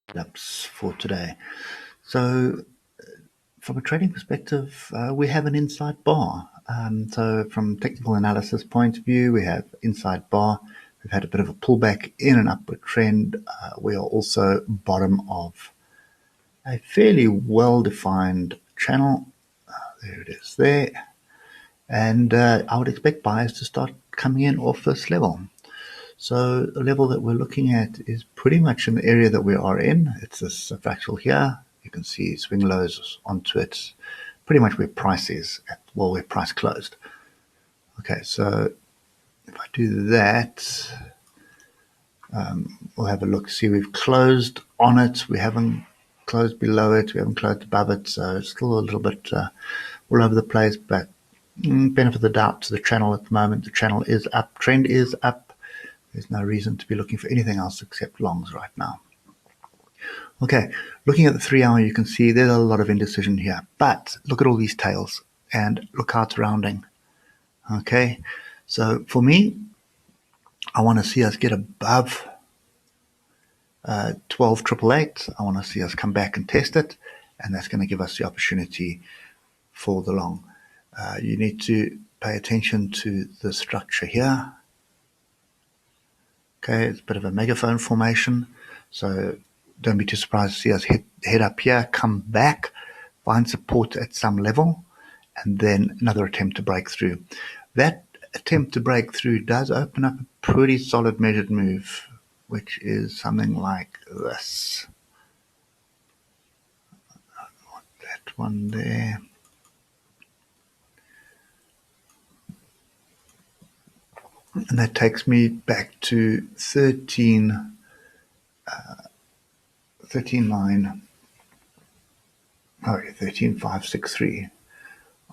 setups for today. So, from a trading perspective, we have an inside bar. So, from technical analysis point of view, we have inside bar. We've had a bit of a pullback in an upward trend. We are also bottom of a fairly well-defined channel. There it is there. And I would expect buyers to start coming in off this level. So the level that we're looking at is pretty much in the area that we are in. It's this fractal here. You can see swing lows onto it, pretty much where price is, where price closed. Okay, so if I do that, we'll have a look. See, we've closed on it. We haven't closed below it. We haven't closed above it. So it's still a little bit all over the place, but benefit of the doubt to the channel at the moment. The channel is up. Trend is up. There's no reason to be looking for anything else except longs right now. Okay, looking at the 3 hour, you can see there's a lot of indecision here. But look at all these tails and look how it's rounding. Okay, so for me, I want to see us get above 12,888. I want to see us come back and test it, and that's going to give us the opportunity for the long. You need to pay attention to the structure here. Okay, it's a bit of a megaphone formation, so don't be too surprised to see us head up here, come back, find support at some level, and then another attempt to break through. That attempt to break through does open up a pretty solid measured move, which is something like this. That one there. And that takes me back to 13,563.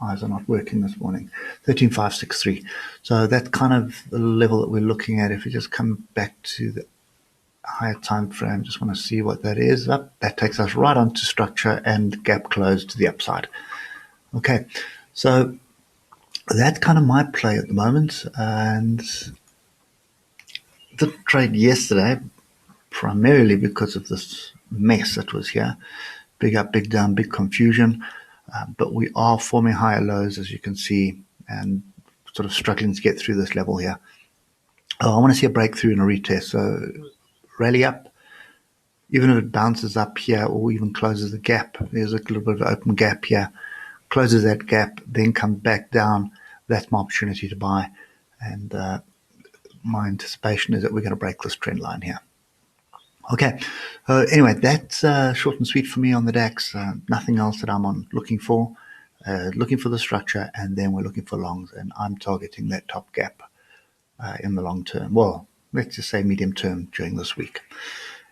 Eyes are not working this morning. 13,563. So that's kind of the level that we're looking at. If we just come back to the higher time frame, just want to see what that is. That takes us right onto structure and gap close to the upside. Okay, so that's kind of my play at the moment, and the trade yesterday primarily because of this mess that was here. Big up, big down, big confusion. But we are forming higher lows, as you can see, and sort of struggling to get through this level here. I want to see a breakthrough and a retest. So rally up, even if it bounces up here or even closes the gap. There's a little bit of an open gap here. Closes that gap, then comes back down. That's my opportunity to buy. And my anticipation is that we're going to break this trend line here. Okay, anyway, that's short and sweet for me on the DAX. Nothing else that I'm on looking for. Looking for the structure, and then we're looking for longs, and I'm targeting that top gap in the long term. Well, let's just say medium term during this week.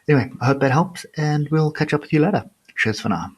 Anyway, I hope that helps, and we'll catch up with you later. Cheers for now.